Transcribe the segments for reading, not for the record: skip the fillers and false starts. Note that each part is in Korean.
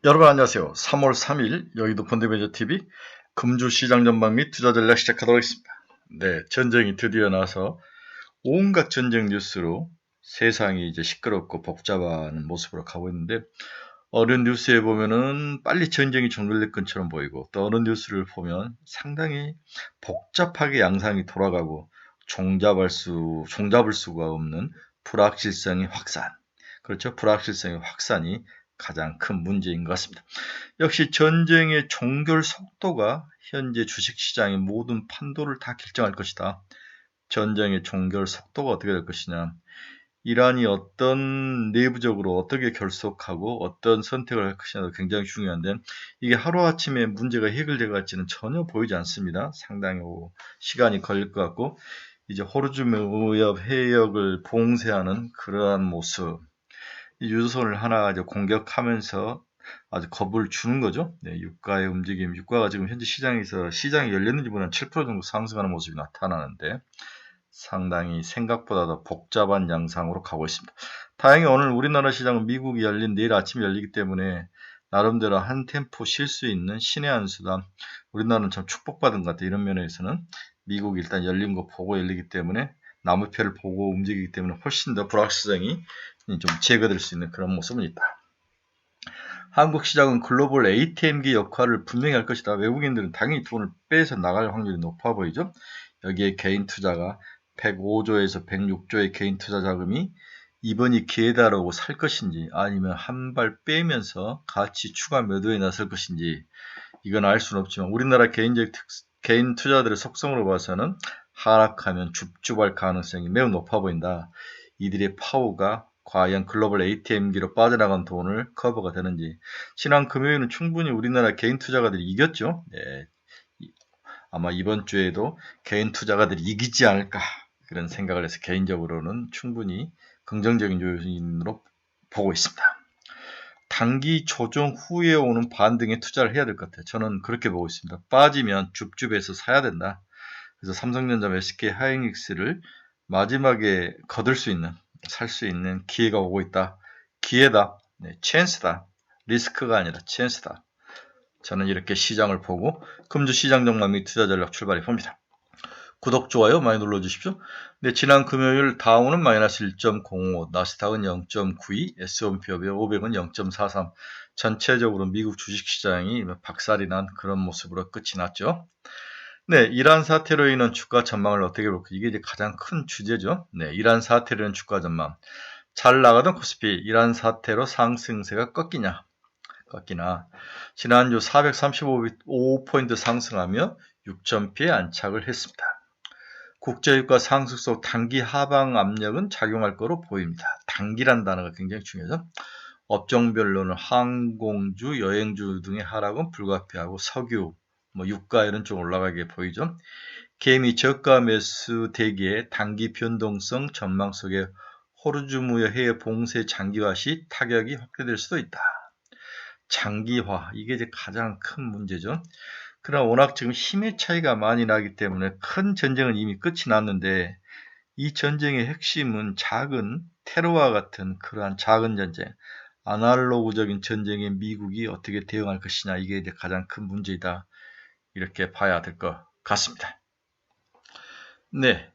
여러분 안녕하세요. 3월 3일 여의도 펀드매니저TV 금주시장 전망 및 투자 전략 시작하도록 하겠습니다. 네, 전쟁이 드디어 나서 온갖 전쟁 뉴스로 세상이 이제 시끄럽고 복잡한 모습으로 가고 있는데, 어느 뉴스에 보면은 빨리 전쟁이 종결될 것처럼 보이고, 또 어느 뉴스를 보면 상당히 복잡하게 양상이 돌아가고 종잡을 수가 없는 불확실성의 확산. 그렇죠. 불확실성의 확산이 가장 큰 문제인 것 같습니다. 역시 전쟁의 종결 속도가 현재 주식시장의 모든 판도를 다 결정할 것이다. 전쟁의 종결 속도가 어떻게 될 것이냐. 이란이 어떤 내부적으로 어떻게 결속하고 어떤 선택을 할 것이냐도 굉장히 중요한데, 이게 하루아침에 문제가 해결될 것 같지는 전혀 보이지 않습니다. 상당히 시간이 걸릴 것 같고, 이제 호르무즈 해역을 봉쇄하는 그러한 모습, 이 유조선을 하나 이제 공격하면서 아주 겁을 주는 거죠. 네, 유가의 움직임, 유가가 지금 현재 시장이 열렸는지 보면 7% 정도 상승하는 모습이 나타나는데, 상당히 생각보다 더 복잡한 양상으로 가고 있습니다. 다행히 오늘 우리나라 시장은 미국이 열린 내일 아침에 열리기 때문에 나름대로 한 템포 쉴 수 있는 신의 한 수다. 우리나라는 참 축복받은 것 같아요. 이런 면에서는 미국이 일단 열린 거 보고 열리기 때문에 나무표를 보고 움직이기 때문에 훨씬 더 불확실성이 좀 제거될 수 있는 그런 모습은 있다. 한국 시장은 글로벌 ATM기 역할을 분명히 할 것이다. 외국인들은 당연히 돈을 빼서 나갈 확률이 높아 보이죠. 여기에 개인 투자가 105조에서 106조의 개인 투자 자금이 이번이 기회다라고 살 것인지, 아니면 한 발 빼면서 같이 추가 매도에 나설 것인지, 이건 알 수는 없지만 우리나라 개인 투자들의 속성으로 봐서는 하락하면 줍줍할 가능성이 매우 높아 보인다. 이들의 파워가 과연 글로벌 ATM기로 빠져나간 돈을 커버가 되는지. 지난 금요일은 충분히 우리나라 개인 투자가들이 이겼죠. 네, 아마 이번 주에도 개인 투자가들이 이기지 않을까, 그런 생각을 해서 개인적으로는 충분히 긍정적인 요인으로 보고 있습니다. 단기 조정 후에 오는 반등에 투자를 해야 될 것 같아요. 저는 그렇게 보고 있습니다. 빠지면 줍줍해서 사야 된다. 그래서 삼성전자, SK 하이닉스를 마지막에 살 수 있는 기회가 오고 있다. 기회다. 네, 찬스다. 리스크가 아니라 찬스다. 저는 이렇게 시장을 보고 금주 시장 전망 및 투자 전략 출발해 봅니다. 구독, 좋아요 많이 눌러주십시오. 네, 지난 금요일 다우는 마이너스 1.05, 나스닥은 0.92, S&P 500은 0.43. 전체적으로 미국 주식시장이 박살이 난 그런 모습으로 끝이 났죠. 네, 이란 사태로 인한 주가 전망을 어떻게 볼까? 이게 이제 가장 큰 주제죠. 네, 이란 사태로 인한 주가 전망. 잘 나가던 코스피, 이란 사태로 상승세가 꺾이나. 지난주 435포인트 상승하며 6,000피에 안착을 했습니다. 국제유가 상승 속 단기 하방 압력은 작용할 거로 보입니다. 단기란 단어가 굉장히 중요하죠. 업종별로는 항공주, 여행주 등의 하락은 불가피하고 석유, 유가 이런 쪽 올라가게 보이죠. 개미 저가 매수 대기의 단기 변동성 전망 속에 호르무즈 해의 봉쇄 장기화 시 타격이 확대될 수도 있다. 장기화, 이게 이제 가장 큰 문제죠. 그러나 워낙 지금 힘의 차이가 많이 나기 때문에 큰 전쟁은 이미 끝이 났는데, 이 전쟁의 핵심은 작은 테러와 같은 그러한 작은 전쟁, 아날로그적인 전쟁에 미국이 어떻게 대응할 것이냐, 이게 이제 가장 큰 문제이다. 이렇게 봐야 될 것 같습니다. 네.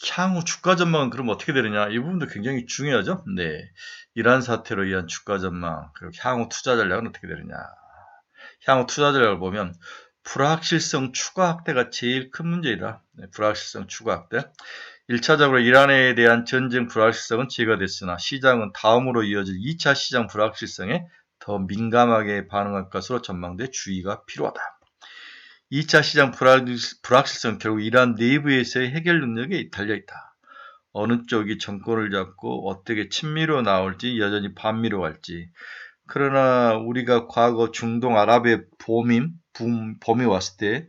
향후 주가 전망은 그럼 어떻게 되느냐? 이 부분도 굉장히 중요하죠. 네. 이란 사태로 인한 주가 전망, 그리고 향후 투자 전략은 어떻게 되느냐? 향후 투자 전략을 보면 불확실성 추가 확대가 제일 큰 문제이다. 네, 불확실성 추가 확대. 1차적으로 이란에 대한 전쟁 불확실성은 제거됐으나 시장은 다음으로 이어질 2차 시장 불확실성에 더 민감하게 반응할 것으로 전망돼 주의가 필요하다. 2차 시장 불확실성, 결국 이란 내부에서의 해결 능력에 달려있다. 어느 쪽이 정권을 잡고 어떻게 친미로 나올지, 여전히 반미로 갈지. 그러나 우리가 과거 중동 아랍의 봄이 왔을 때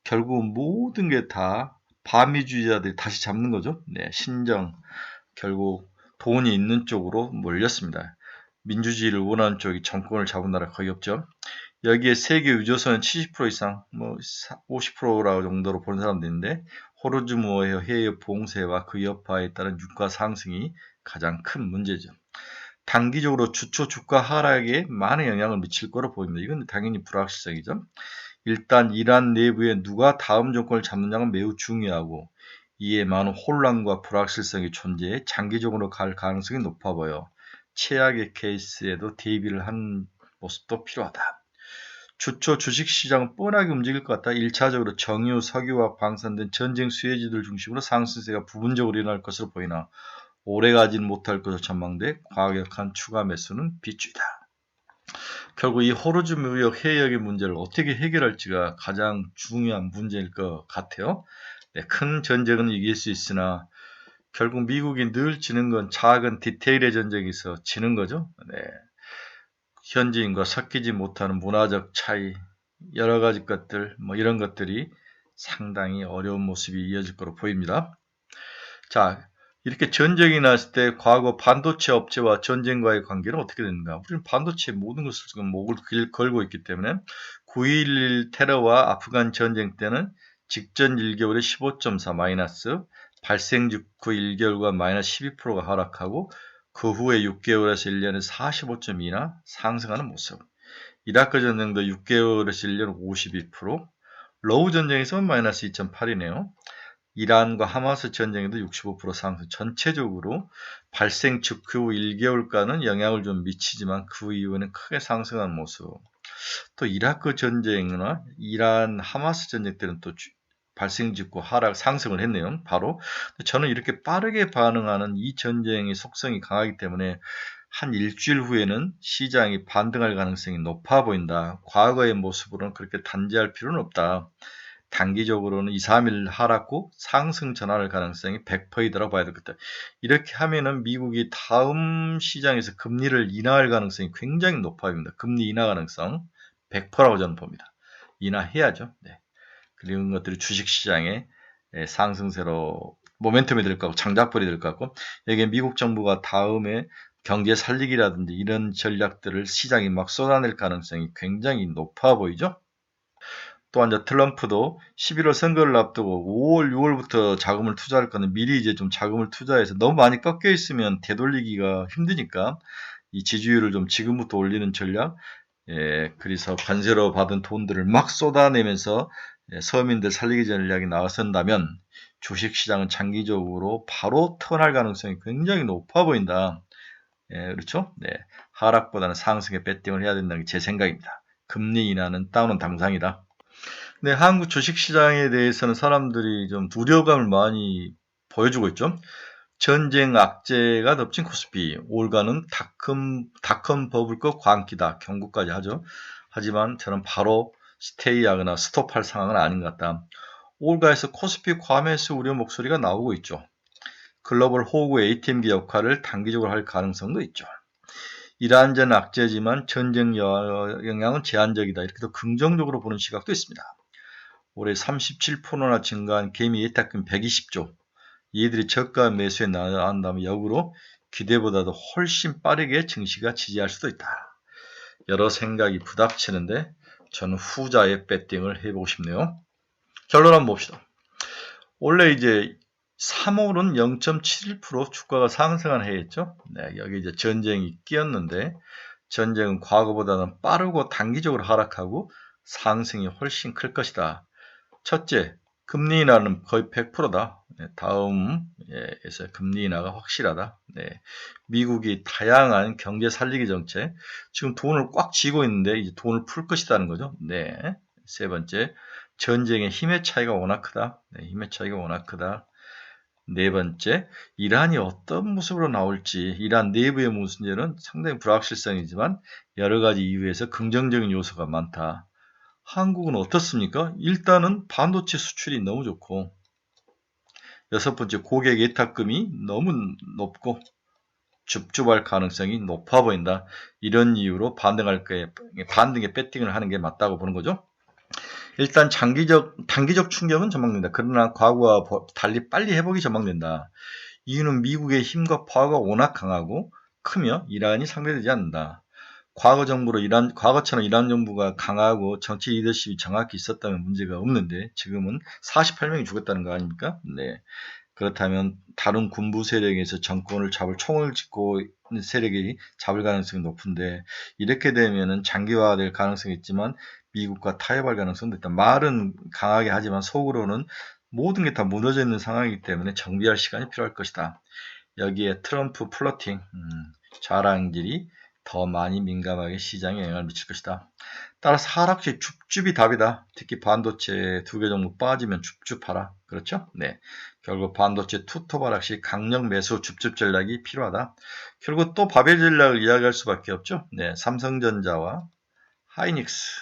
결국 모든 게 다 반미주의자들이 다시 잡는 거죠. 네, 결국 돈이 있는 쪽으로 몰렸습니다. 민주주의를 원하는 쪽이 정권을 잡은 나라 거의 없죠. 여기에 세계 유조선은 70% 이상, 50% 정도로 보는 사람도 있는데, 호르무즈 해의 봉쇄와 그 여파에 따른 유가 상승이 가장 큰 문제죠. 단기적으로 주초 주가 하락에 많은 영향을 미칠 거로 보입니다. 이건 당연히 불확실성이죠. 일단 이란 내부에 누가 다음 정권을 잡느냐가 매우 중요하고 이에 많은 혼란과 불확실성이 존재해 장기적으로 갈 가능성이 높아 보여 최악의 케이스에도 대비를 한 모습도 필요하다. 주초 주식시장은 뻔하게 움직일 것 같다. 1차적으로 정유, 석유와 방산 등 전쟁 수혜지들 중심으로 상승세가 부분적으로 일어날 것으로 보이나 오래가지는 못할 것으로 전망돼 과격한 추가 매수는 비추이다. 결국 이 호르즈 무역 해역의 문제를 어떻게 해결할지가 가장 중요한 문제일 것 같아요. 네, 큰 전쟁은 이길 수 있으나 결국 미국이 늘 지는 건 작은 디테일의 전쟁에서 지는 거죠. 네. 현지인과 섞이지 못하는 문화적 차이, 여러 가지 것들, 이런 것들이 상당히 어려운 모습이 이어질 거로 보입니다. 자, 이렇게 전쟁이 났을 때 과거 반도체 업체와 전쟁과의 관계는 어떻게 되는가? 우리는 반도체 모든 것을 지금 목을 걸고 있기 때문에 9.11 테러와 아프간 전쟁 때는 직전 1개월에 15.4 마이너스, 발생 직후 1개월과 마이너스 12%가 하락하고 그 후에 6개월에서 1년에 45.2나 상승하는 모습. 이라크 전쟁도 6개월에서 1년 52%, 러우 전쟁에서는 마이너스 2.8이네요. 이란과 하마스 전쟁에도 65% 상승. 전체적으로 발생 직후 1개월간은 영향을 좀 미치지만 그 이후에는 크게 상승하는 모습. 또 이라크 전쟁이나 이란 하마스 전쟁 때는 또 발생 직후 하락 상승을 했네요. 바로 저는 이렇게 빠르게 반응하는 이 전쟁의 속성이 강하기 때문에 한 일주일 후에는 시장이 반등할 가능성이 높아 보인다. 과거의 모습으로는 그렇게 단지할 필요는 없다. 단기적으로는 2, 3일 하락 후 상승 전환할 가능성이 100%이라고 봐야 되겠다. 이렇게 하면은 미국이 다음 시장에서 금리를 인하할 가능성이 굉장히 높아 보입니다. 금리 인하 가능성 100%라고 저는 봅니다. 인하해야죠. 네. 그런 것들이 주식시장의 상승세로 모멘텀이 될 것 같고 장작벌이 될 것 같고 여기에 미국 정부가 다음에 경제 살리기라든지 이런 전략들을 시장이 막 쏟아낼 가능성이 굉장히 높아 보이죠. 또한 이제 트럼프도 11월 선거를 앞두고 5월, 6월부터 자금을 투자할 거는 미리 이제 좀 자금을 투자해서 너무 많이 꺾여 있으면 되돌리기가 힘드니까 이 지지율을 좀 지금부터 올리는 전략, 그래서 관세로 받은 돈들을 막 쏟아내면서 서민들 살리기 전략이 나선다면 주식시장은 장기적으로 바로 턴할 가능성이 굉장히 높아 보인다. 그렇죠? 네, 하락보다는 상승에 배팅을 해야 된다는 게 제 생각입니다. 금리 인하는 다운은 당상이다. 네, 한국 주식시장에 대해서는 사람들이 좀 두려움을 많이 보여주고 있죠. 전쟁 악재가 덮친 코스피, 올가는 닷컴 버블급 광기다, 경고까지 하죠. 하지만 저는 바로 스테이하거나 스톱할 상황은 아닌 것 같다. 올가에서 코스피 과매수 우려 목소리가 나오고 있죠. 글로벌 호구 ATM기 역할을 단기적으로 할 가능성도 있죠. 이란전 악재지만 전쟁 영향은 제한적이다. 이렇게 더 긍정적으로 보는 시각도 있습니다. 올해 37%나 증가한 개미 예탁금 120조. 이들이 저가 매수에 나간다면 역으로 기대보다도 훨씬 빠르게 증시가 지지할 수도 있다. 여러 생각이 부닥치는데 저는 후자의 배팅을 해보고 싶네요. 결론 한번 봅시다. 원래 이제 3월은 0.71% 주가가 상승한 해였죠. 네, 여기 이제 전쟁이 끼었는데 전쟁은 과거보다는 빠르고 단기적으로 하락하고 상승이 훨씬 클 것이다. 첫째, 금리 인하는 거의 100%다. 다음에서 금리 인하가 확실하다. 네, 미국이 다양한 경제 살리기 정책, 지금 돈을 꽉 쥐고 있는데 이제 돈을 풀 것이라는 거죠. 네, 세 번째, 전쟁의 힘의 차이가 워낙 크다. 네, 힘의 차이가 워낙 크다. 네 번째, 이란이 어떤 모습으로 나올지, 이란 내부의 문제는 상당히 불확실성이지만 여러 가지 이유에서 긍정적인 요소가 많다. 한국은 어떻습니까? 일단은 반도체 수출이 너무 좋고, 여섯 번째, 고객 예탁금이 너무 높고 줍줍할 가능성이 높아 보인다. 이런 이유로 반등에 배팅을 하는 게 맞다고 보는 거죠. 일단 단기적 충격은 전망된다. 그러나 과거와 달리 빨리 회복이 전망된다. 이유는 미국의 힘과 파워가 워낙 강하고 크며 이란이 상대되지 않는다. 과거처럼 이란 정부가 강하고 정치 리더십이 정확히 있었다면 문제가 없는데 지금은 48명이 죽었다는 거 아닙니까? 네. 그렇다면 다른 군부 세력에서 정권을 잡을 총을 짚고 있는 세력이 잡을 가능성이 높은데 이렇게 되면은 장기화될 가능성이 있지만 미국과 타협할 가능성도 있다. 말은 강하게 하지만 속으로는 모든 게 다 무너져 있는 상황이기 때문에 정비할 시간이 필요할 것이다. 여기에 트럼프 플러팅, 자랑질이 더 많이 민감하게 시장에 영향을 미칠 것이다. 따라서 하락시 줍줍이 답이다. 특히 반도체 2개 종목 빠지면 줍줍하라. 그렇죠? 네. 결국 반도체 투톱 하락시 강력 매수 줍줍 전략이 필요하다. 결국 또 바벨 전략을 이야기할 수밖에 없죠. 네. 삼성전자와 하이닉스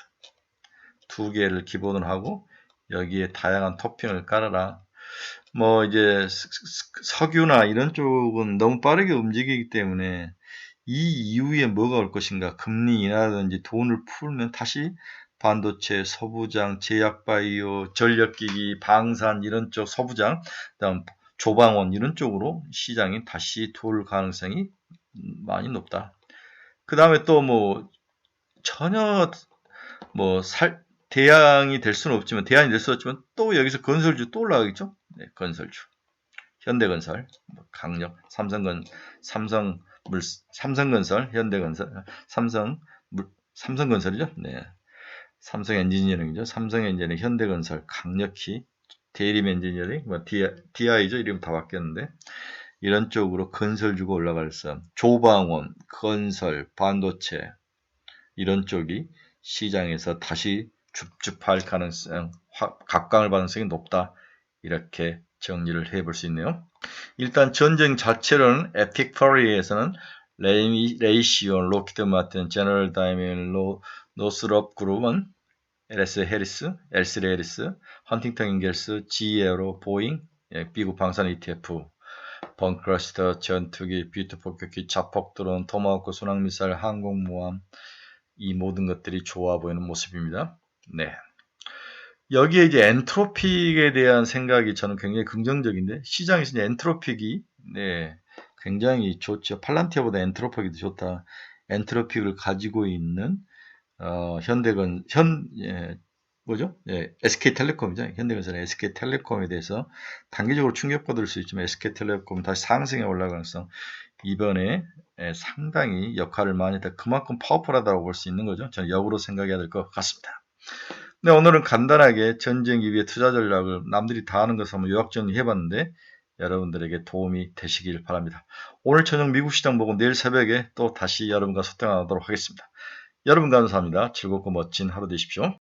2개를 기본으로 하고 여기에 다양한 토핑을 깔아라. 뭐 이제 석유나 이런 쪽은 너무 빠르게 움직이기 때문에 이 이후에 뭐가 올 것인가, 금리 인하라든지 돈을 풀면 다시 반도체, 서부장, 제약바이오, 전력기기, 방산 이런 쪽 서부장, 그다음 조방원 이런 쪽으로 시장이 다시 돌 가능성이 많이 높다. 그 다음에 또 뭐 전혀 뭐 대안이 될 수는 없지만 또 여기서 건설주 또 올라가겠죠? 네, 건설주. 현대건설, 강력, 삼성건설, 현대건설, 삼성건설이죠. 네, 삼성엔지니어링이죠. 삼성엔지니어링, 현대건설, 강력히, 대림엔지니어링, DI죠. 이름 다 바뀌었는데 이런 쪽으로 건설주가 올라갈 수, 조방원, 건설, 반도체 이런 쪽이 시장에서 다시 줍줍할 가능성, 각광을 받을 가능성이 높다. 이렇게 정리를 해볼 수 있네요. 일단 전쟁 자체로는 에픽 퍼리에서는 레이시온, 로키드 마틴, 제너럴 다이밍, 노스럽 그룹은 LS 해리스, 헌팅턴 인겔스, GE로, 보잉, 미국 방산 ETF, 벙크러스터, 전투기, 뷰트폭격기, 자폭드론, 토마호크 순항미사일, 항공모함 이 모든 것들이 좋아 보이는 모습입니다. 네. 여기에 이제 엔트로픽에 대한 생각이 저는 굉장히 긍정적인데 시장에서 이제 엔트로픽이 굉장히 좋죠. 팔란티아보다 엔트로픽이 더 좋다. 엔트로픽을 가지고 있는 SK텔레콤이죠. 현대건설의 SK텔레콤에 대해서 단기적으로 충격받을 수 있지만 SK텔레콤 다시 상승에 올라갈 가능성 이번에 상당히 역할을 많이 했다. 그만큼 파워풀하다고 볼 수 있는 거죠. 저는 역으로 생각해야 될 것 같습니다. 네, 오늘은 간단하게 전쟁 이후의 투자 전략을 남들이 다 하는 것을 한번 요약 정리해봤는데 여러분들에게 도움이 되시길 바랍니다. 오늘 저녁 미국 시장 보고 내일 새벽에 또 다시 여러분과 소통하도록 하겠습니다. 여러분 감사합니다. 즐겁고 멋진 하루 되십시오.